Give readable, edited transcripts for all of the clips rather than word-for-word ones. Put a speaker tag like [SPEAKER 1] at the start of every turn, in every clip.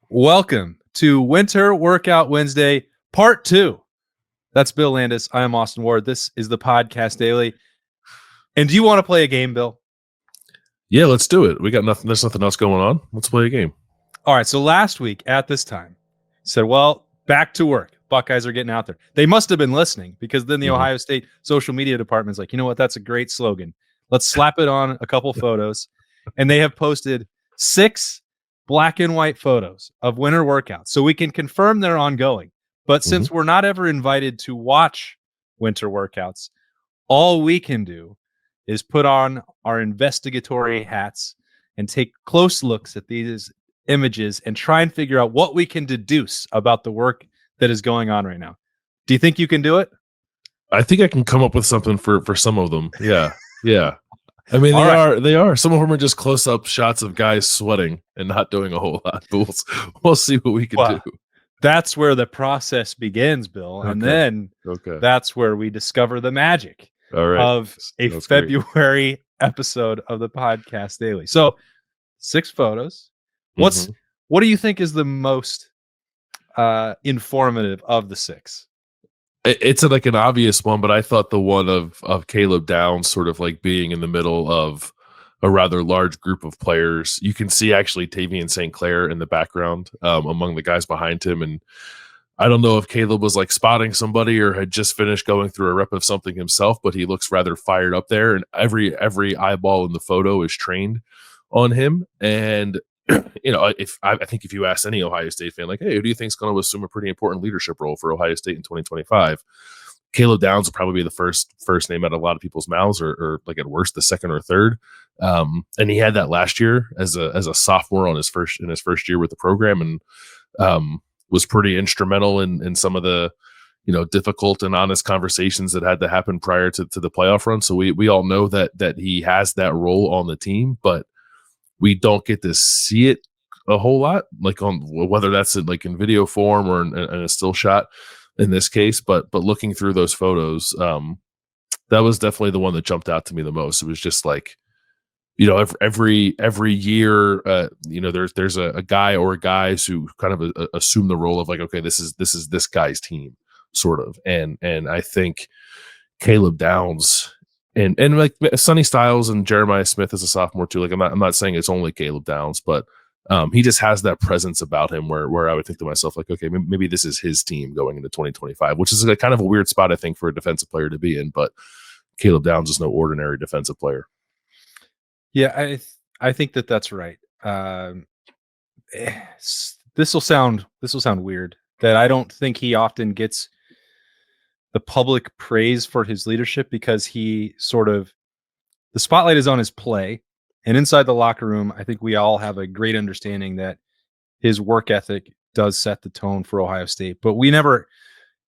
[SPEAKER 1] Welcome to Winter Workout Wednesday, Part 2. That's Bill Landis. I am Austin Ward. This is the Podcast Daily. And do you want to play a game, Bill?
[SPEAKER 2] Yeah, let's do it. We got nothing. There's nothing else going on. Let's play a game.
[SPEAKER 1] All right. So last week at this time, said, well, back to work. Buckeyes are getting out there. They must have been listening because then the Ohio State social media department's like, you know what? That's a great slogan. Let's slap it on a couple photos. And they have posted 6 black and white photos of winter workouts. So we can confirm they're ongoing. But since we're not ever invited to watch winter workouts, all we can do is put on our investigatory hats and take close looks at these images and try and figure out what we can deduce about the work that is going on right now. Do you think you can do it?
[SPEAKER 2] I think I can come up with something for some of them. Yeah. I mean, they are. Some of them are just close up shots of guys sweating and not doing a whole lot. But we'll see what we can do.
[SPEAKER 1] That's where the process begins, Bill. And then that's where we discover the magic of a February episode of the Podcast Daily. So 6 photos. What do you think is the most informative of the 6?
[SPEAKER 2] It's like an obvious one, but I thought the one of Caleb Downs sort of like being in the middle of a rather large group of players. You can see actually Tavian St. Clair in the background among the guys behind him. And I don't know if Caleb was like spotting somebody or had just finished going through a rep of something himself, but he looks rather fired up there. And every eyeball in the photo is trained on him. And you know, I think if you ask any Ohio State fan, like, hey, who do you think is going to assume a pretty important leadership role for Ohio State in 2025? Caleb Downs will probably be the first name out of a lot of people's mouths, or like at worst the second or third. And he had that last year as a sophomore in his first year with the program, and was pretty instrumental in some of the difficult and honest conversations that had to happen prior to the playoff run. So we all know that he has that role on the team, but we don't get to see it a whole lot, like on whether that's in video form or in a still shot in this case. But looking through those photos, that was definitely the one that jumped out to me the most. It was just like, every year, there's a guy or guys who kind of assume the role of like, okay, this is this guy's team, sort of. And I think Caleb Downs and like Sonny Styles and Jeremiah Smith as a sophomore too. Like I'm not saying it's only Caleb Downs, but he just has that presence about him where I would think to myself, like, okay, maybe this is his team going into 2025, which is a kind of a weird spot, I think, for a defensive player to be in. But Caleb Downs is no ordinary defensive player.
[SPEAKER 1] Yeah, I think that's right. This will sound weird, that I don't think he often gets the public praise for his leadership, because he the spotlight is on his play, and inside the locker room, I think we all have a great understanding that his work ethic does set the tone for Ohio State. But we never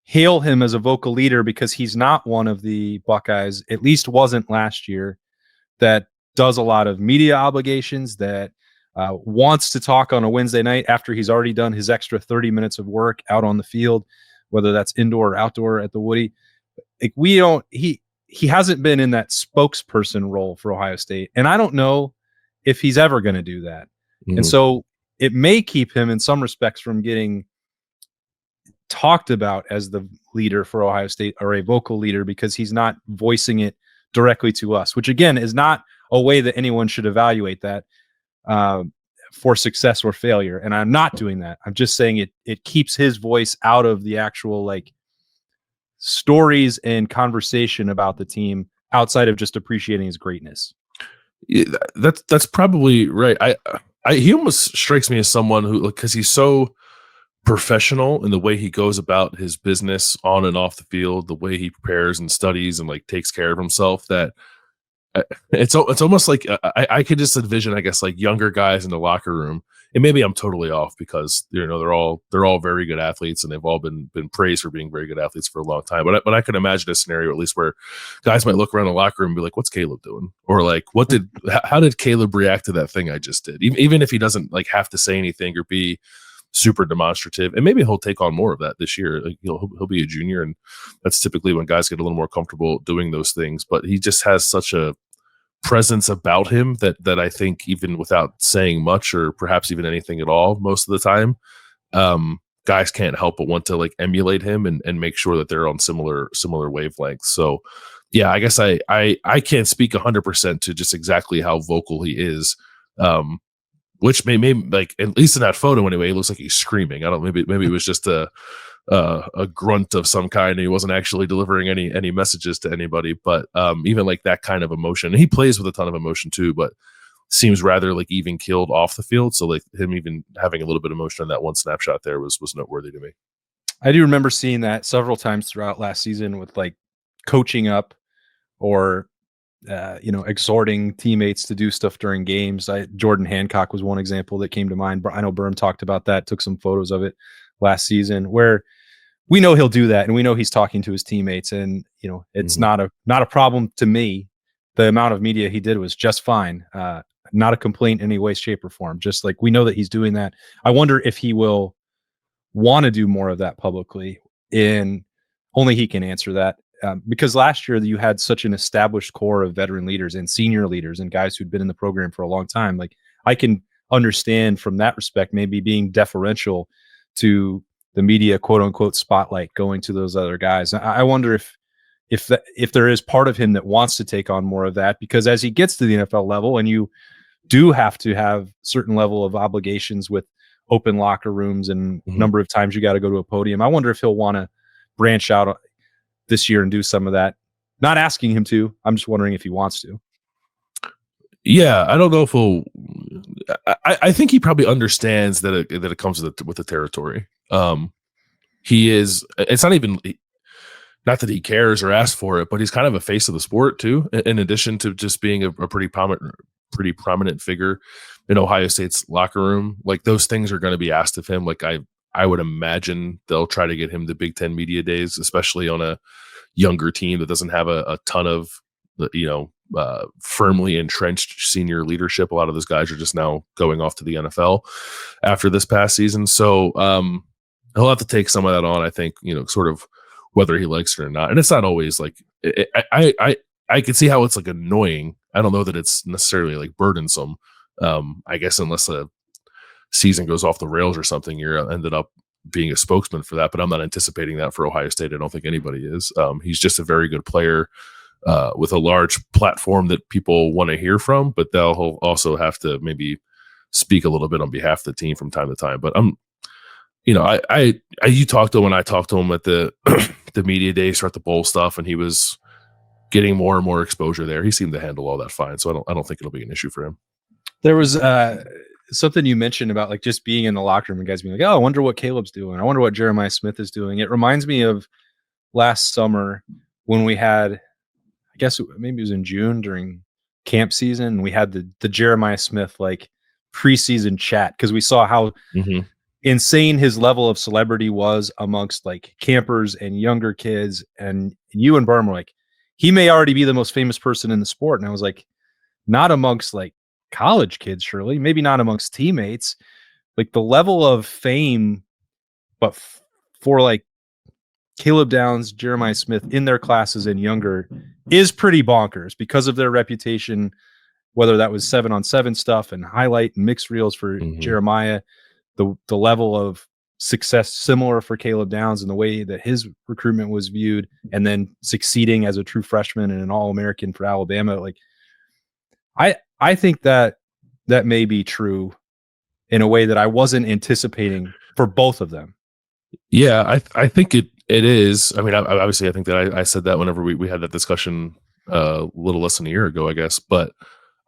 [SPEAKER 1] hail him as a vocal leader because he's not one of the Buckeyes, at least wasn't last year, that does a lot of media obligations, that wants to talk on a Wednesday night after he's already done his extra 30 minutes of work out on the field, whether that's indoor or outdoor at the Woody. Like, he hasn't been in that spokesperson role for Ohio State. And I don't know if he's ever going to do that. And so it may keep him in some respects from getting talked about as the leader for Ohio State, or a vocal leader, because he's not voicing it directly to us, which again is not a way that anyone should evaluate that for success or failure. And I'm not doing that. I'm just saying it keeps his voice out of the actual like stories and conversation about the team, outside of just appreciating his greatness.
[SPEAKER 2] Yeah, that's probably right. He almost strikes me as someone who, because he's so professional in the way he goes about his business on and off the field, the way he prepares and studies and like takes care of himself, that it's almost like I could just envision, I guess, like younger guys in the locker room. And maybe I'm totally off, because they're all very good athletes, and they've all been praised for being very good athletes for a long time. But I could imagine a scenario, at least, where guys might look around the locker room and be like, "What's Caleb doing?" Or like, how did Caleb react to that thing I just did? Even if he doesn't like have to say anything or be super demonstrative, and maybe he'll take on more of that this year. Like, he'll be a junior, and that's typically when guys get a little more comfortable doing those things. But he just has such a presence about him that I think, even without saying much or perhaps even anything at all most of the time, guys can't help but want to like emulate him and make sure that they're on similar wavelengths. So yeah, I guess I can't speak 100% to just exactly how vocal he is. Which may like, at least in that photo anyway, it looks like he's screaming. I don't, maybe it was just a grunt of some kind, and he wasn't actually delivering any messages to anybody. But even like that kind of emotion, and he plays with a ton of emotion too, but seems rather like even killed off the field. So like him even having a little bit of emotion in that one snapshot there was noteworthy to me.
[SPEAKER 1] I do remember seeing that several times throughout last season with like coaching up or exhorting teammates to do stuff during games. Jordan Hancock was one example that came to mind. I know Berm talked about that, took some photos of it last season, where we know he'll do that, and we know he's talking to his teammates, and it's not a problem to me. The amount of media he did was just fine. Not a complaint in any way, shape, or form. Just like we know that he's doing that. I wonder if he will want to do more of that publicly, and only he can answer that. Because last year you had such an established core of veteran leaders and senior leaders and guys who'd been in the program for a long time. Like, I can understand from that respect, maybe being deferential to the media, quote unquote, spotlight going to those other guys. I wonder if there is part of him that wants to take on more of that, because as he gets to the NFL level, and you do have to have certain level of obligations with open locker rooms and number of times you got to go to a podium. I wonder if he'll want to branch out this year and do some of that. Not asking him to. I'm just wondering if he wants to.
[SPEAKER 2] Yeah, I don't know if he'll. I think he probably understands that it comes with the territory. He is. It's not even. Not that he cares or asks for it, but he's kind of a face of the sport too. In addition to just being a pretty prominent figure in Ohio State's locker room, like those things are going to be asked of him. Like I would imagine they'll try to get him to Big Ten media days, especially on a younger team that doesn't have a ton of firmly entrenched senior leadership. A lot of those guys are just now going off to the NFL after this past season. So he'll have to take some of that on, I think, sort of whether he likes it or not. And it's not always like, I can see how it's like annoying. I don't know that it's necessarily like burdensome. I guess unless a season goes off the rails or something, you're ended up being a spokesman for that. But I'm not anticipating that for Ohio State. I don't think anybody is. He's just a very good player with a large platform that people want to hear from, but they'll also have to maybe speak a little bit on behalf of the team from time to time. But you talked to him when I talked to him at the the media day, start the bowl stuff, and he was getting more and more exposure there. He seemed to handle all that fine, so I don't think it'll be an issue for him.
[SPEAKER 1] There was something you mentioned about like just being in the locker room and guys being like, "Oh, I wonder what Caleb's doing. I wonder what Jeremiah Smith is doing." It reminds me of last summer when we had, I guess maybe it was in June during camp season, and we had the Jeremiah Smith like preseason chat, because we saw how insane his level of celebrity was amongst like campers and younger kids. And you and Berm were like, he may already be the most famous person in the sport. And I was like, not amongst like college kids, surely, maybe not amongst teammates, like the level of fame, but for like Caleb Downs, Jeremiah Smith in their classes and younger is pretty bonkers because of their reputation, whether that was 7-on-7 stuff and highlight and mixed reels for Jeremiah, the level of success similar for Caleb Downs and the way that his recruitment was viewed, and then succeeding as a true freshman and an All-American for Alabama. Like, I think that may be true in a way that I wasn't anticipating for both of them.
[SPEAKER 2] Yeah, I think it is. I mean, obviously, I think that I said that whenever we had that discussion a little less than a year ago, I guess. But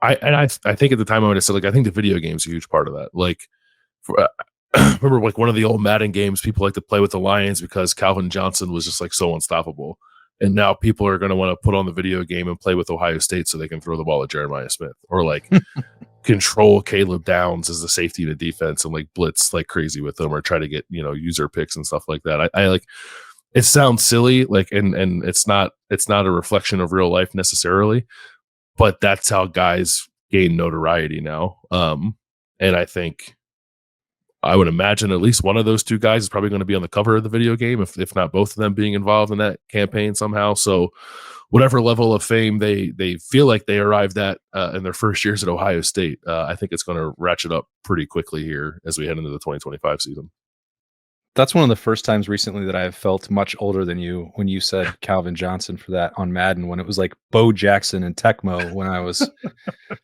[SPEAKER 2] I think at the time I would have said, like, I think the video game's a huge part of that. Like, remember, like one of the old Madden games, people like to play with the Lions because Calvin Johnson was just like so unstoppable. And now people are going to want to put on the video game and play with Ohio State so they can throw the ball at Jeremiah Smith, or like control Caleb Downs as the safety to defense and like blitz like crazy with them, or try to get, user picks and stuff like that. I like, it sounds silly, like, and it's not a reflection of real life necessarily, but that's how guys gain notoriety now. And I think I would imagine at least one of those two guys is probably going to be on the cover of the video game, if not both of them being involved in that campaign somehow. So, whatever level of fame they feel like they arrived at in their first years at Ohio State, I think it's going to ratchet up pretty quickly here as we head into the 2025 season.
[SPEAKER 1] That's one of the first times recently that I have felt much older than you when you said Calvin Johnson for that on Madden, when it was like Bo Jackson and Tecmo when I was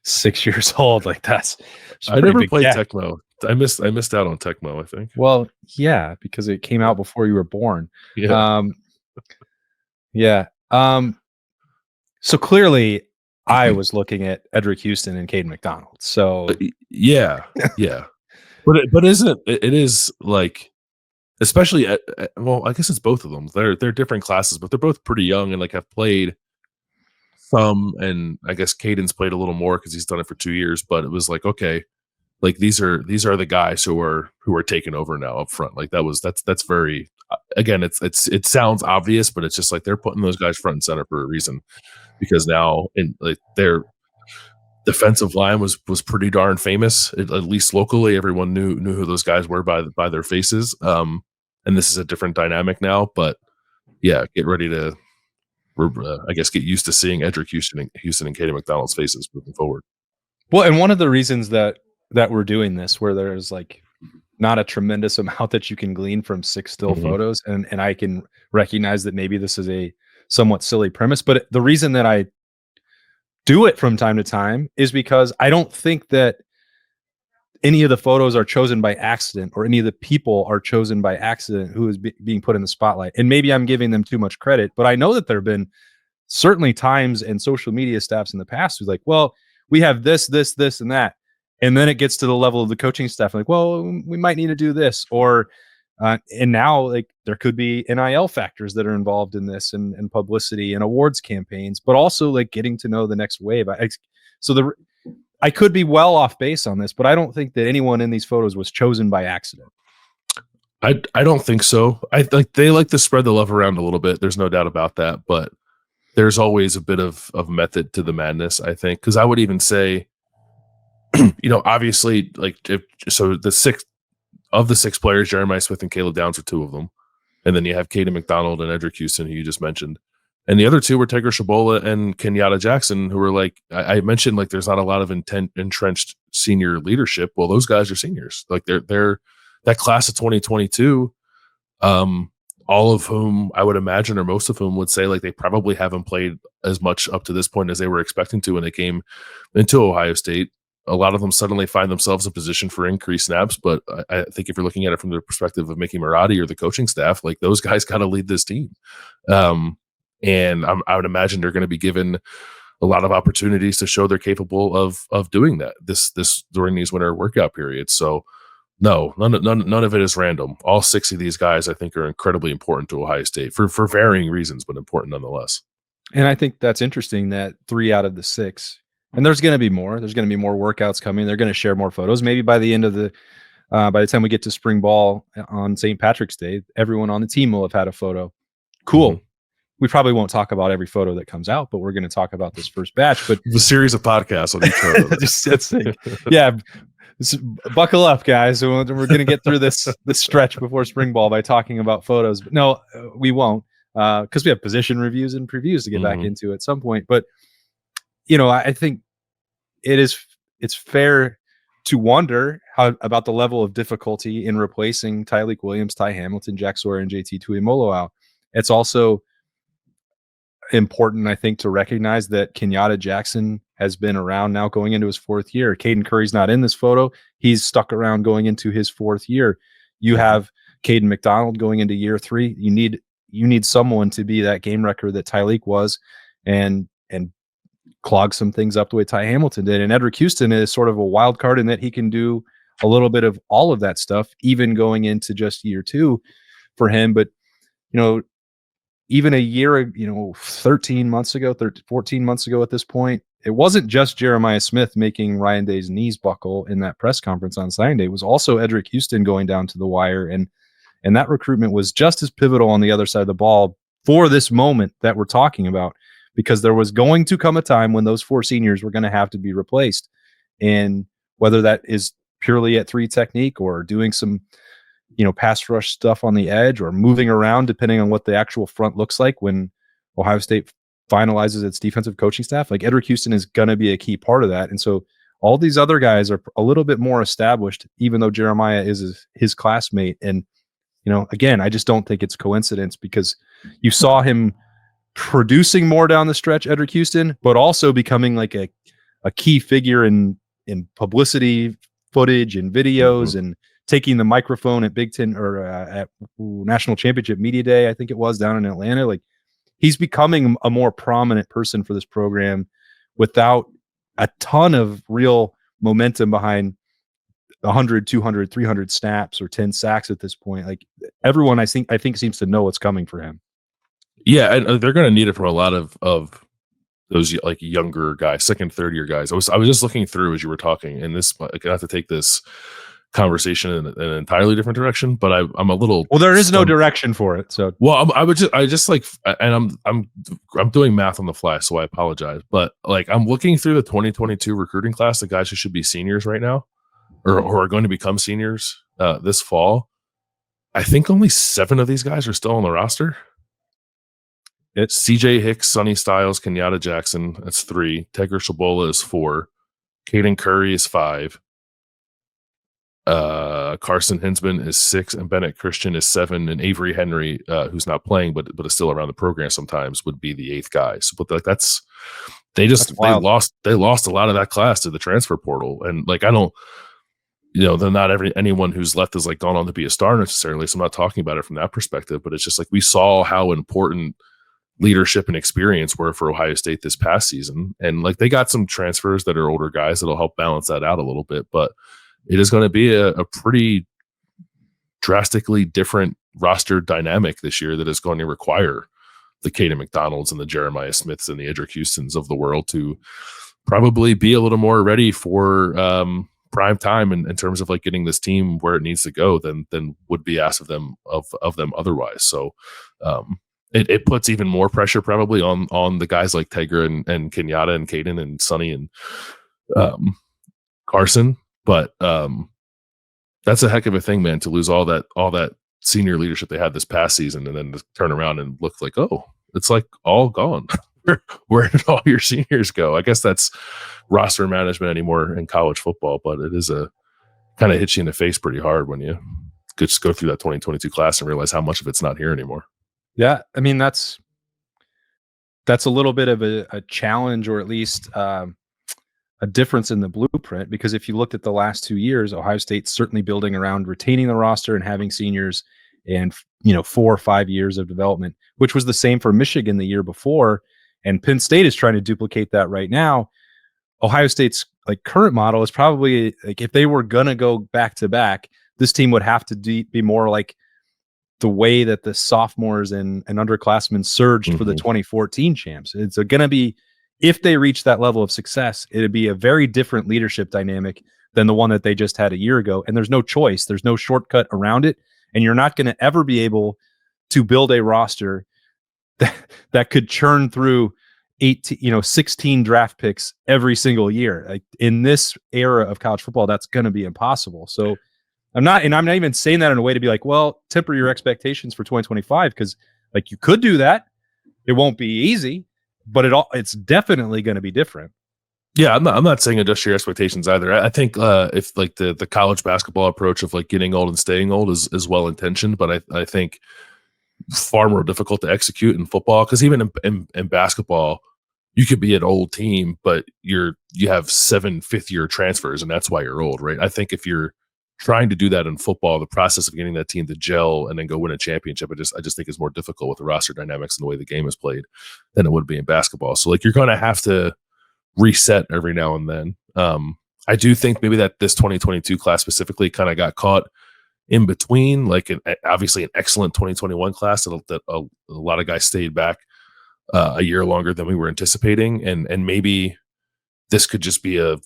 [SPEAKER 1] 6 years old. Like that's it's a
[SPEAKER 2] I
[SPEAKER 1] pretty
[SPEAKER 2] never
[SPEAKER 1] big
[SPEAKER 2] played
[SPEAKER 1] gap.
[SPEAKER 2] Tecmo. I missed out on Tecmo, I think.
[SPEAKER 1] Well, yeah, because it came out before you were born.
[SPEAKER 2] Yeah.
[SPEAKER 1] Um, yeah. So clearly I was looking at Edric Houston and Caden McDonald. So
[SPEAKER 2] Yeah. Yeah. But isn't it is like, especially well, I guess it's both of them. They're different classes, but they're both pretty young and like have played some, and I guess Caden's played a little more because he's done it for 2 years. But it was like, okay, like these are the guys who are taking over now up front. Like that's very, again, it sounds obvious, but it's just like they're putting those guys front and center for a reason, because now in like their defensive line was pretty darn famous, at least locally. Everyone knew who those guys were by their faces. And this is a different dynamic now, but yeah, get ready to I guess get used to seeing Edric Houston and Katie McDonald's faces moving forward.
[SPEAKER 1] well, and one of the reasons that we're doing this, where there's like not a tremendous amount that you can glean from 6 still
[SPEAKER 2] Mhm.
[SPEAKER 1] photos, and I can recognize that maybe this is a somewhat silly premise, but the reason that I do it from time to time is because I don't think that any of the photos are chosen by accident, or any of the people are chosen by accident who is being put in the spotlight. And maybe I'm giving them too much credit, but I know that there have been certainly times and social media staffs in the past who's like, well, we have this, this, this, and that. And then it gets to the level of the coaching staff, like, well, we might need to do this. Or, and now like there could be NIL factors that are involved in this, and publicity and awards campaigns, but also like getting to know the next wave. So I could be well off base on this, but I don't think that anyone in these photos was chosen by accident.
[SPEAKER 2] I don't think so. I like they like to spread the love around a little bit. There's no doubt about that, but there's always a bit of method to the madness, I think, because I would even say, obviously, like the six players, Jeremiah Smith and Caleb Downs are two of them, and then you have Caden McDonald and Edric Houston, who you just mentioned, and the other two were Tigger Shabola and Kenyatta Jackson, who were like I mentioned, like there's not a lot of entrenched senior leadership. Well, those guys are seniors, like they're that class of 2022. All of whom I would imagine, or most of whom would say, like they probably haven't played as much up to this point as they were expecting to when they came into Ohio State. A lot of them suddenly find themselves in position for increased snaps, but I think if you're looking at it from the perspective of Mickey Marotti or the coaching staff, like those guys got to lead this team. And I would imagine they're going to be given a lot of opportunities to show they're capable of doing that this during these winter workout periods. So no, none of it is random. All 6 of these guys, I think, are incredibly important to Ohio State for varying reasons, but important nonetheless.
[SPEAKER 1] And I think that's interesting that 3 out of the 6, and there's going to be more. There's going to be more workouts coming. They're going to share more photos. Maybe by the end of by the time we get to spring ball on St. Patrick's Day, everyone on the team will have had a photo. Cool. Mm-hmm. We probably won't talk about every photo that comes out, but we're going to talk about this first batch. But
[SPEAKER 2] a series of podcasts on each photo.
[SPEAKER 1] Yeah. Buckle up, guys. We're going to get through this stretch before spring ball by talking about photos. But no, we won't, because we have position reviews and previews to get back into at some point. But I think it's fair to wonder about the level of difficulty in replacing Tyleik Williams, Ty Hamilton, Jack Sawyer, and JT Tuimoloau. It's also important, I think, to recognize that Kenyatta Jackson has been around now going into his 4th year. Caden Curry's not in this photo. He's stuck around going into his 4th year. You have Caden McDonald going into year 3. You need someone to be that game record that Tyleik was and clog some things up the way Ty Hamilton did. And Edric Houston is sort of a wild card in that he can do a little bit of all of that stuff, even going into just year 2 for him. But, even a year, 13 months ago, 14 months ago at this point, it wasn't just Jeremiah Smith making Ryan Day's knees buckle in that press conference on signing day. It was also Edric Houston going down to the wire. And that recruitment was just as pivotal on the other side of the ball for this moment that we're talking about, because there was going to come a time when those 4 seniors were going to have to be replaced. And whether that is purely at 3 technique or doing some, pass rush stuff on the edge or moving around depending on what the actual front looks like when Ohio State finalizes its defensive coaching staff. Like Edric Houston is going to be a key part of that. And so all these other guys are a little bit more established, even though Jeremiah is his classmate. And, again, I just don't think it's coincidence because you saw him producing more down the stretch, Edric Houston, but also becoming like a key figure in publicity footage and videos and taking the microphone at Big Ten or at National Championship Media Day, I think it was down in Atlanta. Like he's becoming a more prominent person for this program without a ton of real momentum behind 100, 200, 300 snaps or 10 sacks at this point. Like everyone, I think seems to know what's coming for him.
[SPEAKER 2] Yeah, and they're going to need it from a lot of those like younger guys, second, third year guys. I was just looking through as you were talking, and this I have to take this conversation in an entirely different direction. But I'm a little
[SPEAKER 1] there is no direction for it. So
[SPEAKER 2] I just like, and I'm doing math on the fly, so I apologize. But like I'm looking through the 2022 recruiting class, the guys who should be seniors right now, or are going to become seniors this fall. I think only 7 of these guys are still on the roster. It's CJ Hicks, Sonny Styles, Kenyatta Jackson. That's 3. Tegra Shabola is 4. Caden Curry is 5. Carson Hinsman is 6, and Bennett Christian is 7, and Avery Henry, who's not playing but is still around the program sometimes, would be the 8th guy. So, but like they lost a lot of that class to the transfer portal, and like I don't. They're not anyone who's left is like gone on to be a star necessarily. So I'm not talking about it from that perspective, but it's just like we saw how important leadership and experience were for Ohio State this past season. And like they got some transfers that are older guys that'll help balance that out a little bit, but it is going to be a pretty drastically different roster dynamic this year that is going to require the Caden McDonalds and the Jeremiah Smiths and the Edric Houstons of the world to probably be a little more ready for prime time in terms of like getting this team where it needs to go than would be asked of them otherwise. So it puts even more pressure probably on the guys like Tegra and Kenyatta and Caden and Sonny and Carson. But that's a heck of a thing, man, to lose all that senior leadership they had this past season and then to turn around and look like, oh, it's like all gone. Where did all your seniors go? I guess that's roster management anymore in college football, but it is a kind of hits you in the face pretty hard when you just go through that 2022 class and realize how much of it's not here anymore.
[SPEAKER 1] Yeah, I mean that's a little bit of a challenge, or at least a difference in the blueprint, because if you looked at the last 2 years, Ohio State's certainly building around retaining the roster and having seniors and 4 or 5 years of development, which was the same for Michigan the year before. And Penn State is trying to duplicate that right now. Ohio State's like current model is probably like if they were going to go back to back, this team would have to be more like the way that the sophomores and underclassmen surged for the 2014 champs. It's going to be, if they reach that level of success, it'd be a very different leadership dynamic than the one that they just had a year ago. And there's no choice. There's no shortcut around it. And you're not going to ever be able to build a roster that could churn through 16 draft picks every single year. Like in this era of college football, that's going to be impossible. So I'm not even saying that in a way to be like, well, temper your expectations for 2025, because like you could do that. It won't be easy, but it's definitely going to be different.
[SPEAKER 2] Yeah, I'm not saying adjust your expectations either. I think if like the college basketball approach of like getting old and staying old is well intentioned, but I think far more difficult to execute in football, because even in basketball, you could be an old team, but you have 7 fifth-year transfers, and that's why you're old, right? I think if you're trying to do that in football, the process of getting that team to gel and then go win a championship, I just think is more difficult with the roster dynamics and the way the game is played than it would be in basketball. So like you're going to have to reset every now and then. I do think maybe that this 2022 class specifically kind of got caught in between, like obviously an excellent 2021 class that a lot of guys stayed back a year longer than we were anticipating, and maybe this could just be a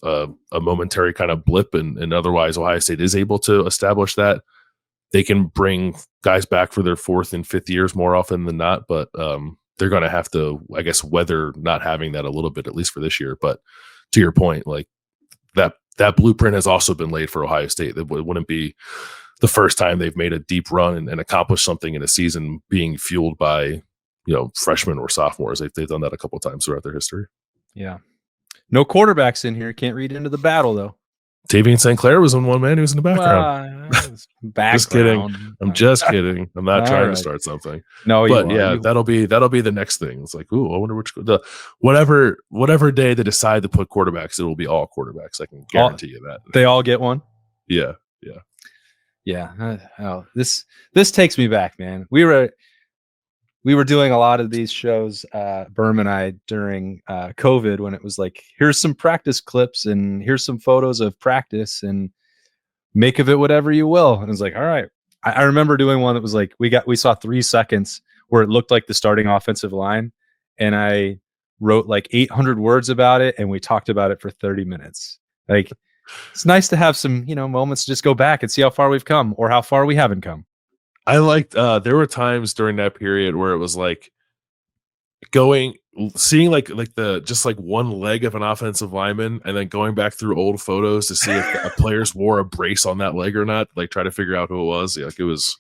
[SPEAKER 2] momentary kind of blip, and otherwise Ohio State is able to establish that they can bring guys back for their 4th and 5th years more often than not, but they're going to have to, I guess, weather not having that a little bit, at least for this year. But to your point, like that that blueprint has also been laid for Ohio State. That wouldn't be the first time they've made a deep run and accomplished something in a season being fueled by, freshmen or sophomores. They've done that a couple of times throughout their history.
[SPEAKER 1] Yeah. No quarterbacks in here. Can't read into the battle, though.
[SPEAKER 2] Tavian St. Clair was in one, man. He was in the background.
[SPEAKER 1] Background.
[SPEAKER 2] Just kidding. I'm just kidding. I'm not trying to start something.
[SPEAKER 1] No,
[SPEAKER 2] but that'll be the next thing. It's like, ooh, I wonder whatever day they decide to put quarterbacks, it will be all quarterbacks. I can guarantee you that.
[SPEAKER 1] They all get one.
[SPEAKER 2] Yeah.
[SPEAKER 1] This takes me back, man. We were doing a lot of these shows, Berm and I, during COVID, when it was like, here's some practice clips and here's some photos of practice and make of it whatever you will. And it was like, all right. I remember doing one that was like, we saw 3 seconds where it looked like the starting offensive line, and I wrote like 800 words about it, and we talked about it for 30 minutes. Like, it's nice to have some, moments to just go back and see how far we've come or how far we haven't come.
[SPEAKER 2] I liked there were times during that period where it was like seeing like the just like one leg of an offensive lineman and then going back through old photos to see if the players wore a brace on that leg or not, like try to figure out who it was. Like it was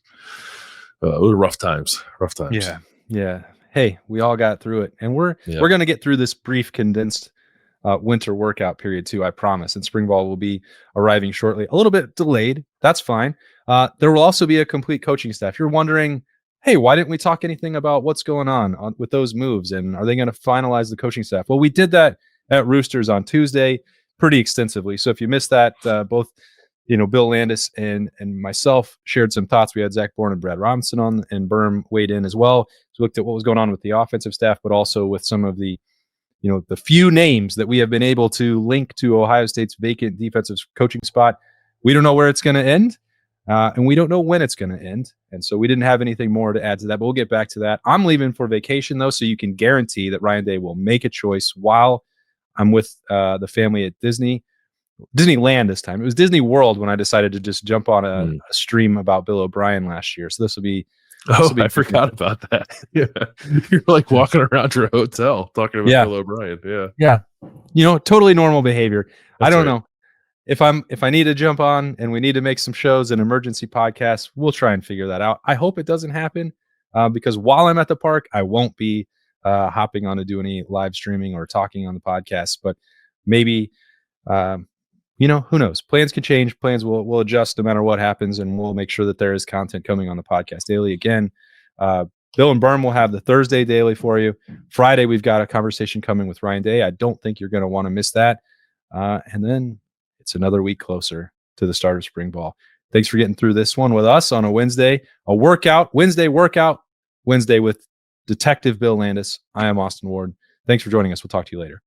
[SPEAKER 2] rough times.
[SPEAKER 1] Yeah. Hey, we all got through it, and we're going to get through this brief condensed winter workout period too, I promise. And spring ball will be arriving shortly, a little bit delayed. That's fine. There will also be a complete coaching staff. You're wondering, hey, why didn't we talk anything about what's going on with those moves? And are they going to finalize the coaching staff? Well, we did that at Roosters on Tuesday pretty extensively. So if you missed that, both, Bill Landis and myself shared some thoughts. We had Zach Bourne and Brad Robinson on, and Berm weighed in as well. So we looked at what was going on with the offensive staff, but also with some of the the few names that we have been able to link to Ohio State's vacant defensive coaching spot. We don't know where it's going to end, and we don't know when it's going to end. And so we didn't have anything more to add to that, but we'll get back to that. I'm leaving for vacation, though, so you can guarantee that Ryan Day will make a choice while I'm with the family at Disneyland this time. It was Disney World when I decided to just jump on a stream about Bill O'Brien last year. So this will be
[SPEAKER 2] I forgot about that. Yeah. You're like walking around your hotel talking about Bill O'Brien. Yeah.
[SPEAKER 1] Totally normal behavior. That's I don't know. If I need to jump on and we need to make some shows and emergency podcasts, we'll try and figure that out. I hope it doesn't happen because while I'm at the park, I won't be hopping on to do any live streaming or talking on the podcast. But maybe, who knows? Plans can change. Plans will adjust no matter what happens, and we'll make sure that there is content coming on the podcast daily. Again, Bill and Berm will have the Thursday daily for you. Friday, we've got a conversation coming with Ryan Day. I don't think you're going to want to miss that. And then it's another week closer to the start of spring ball. Thanks for getting through this one with us on a Wednesday, Wednesday with Detective Bill Landis. I am Austin Ward. Thanks for joining us. We'll talk to you later.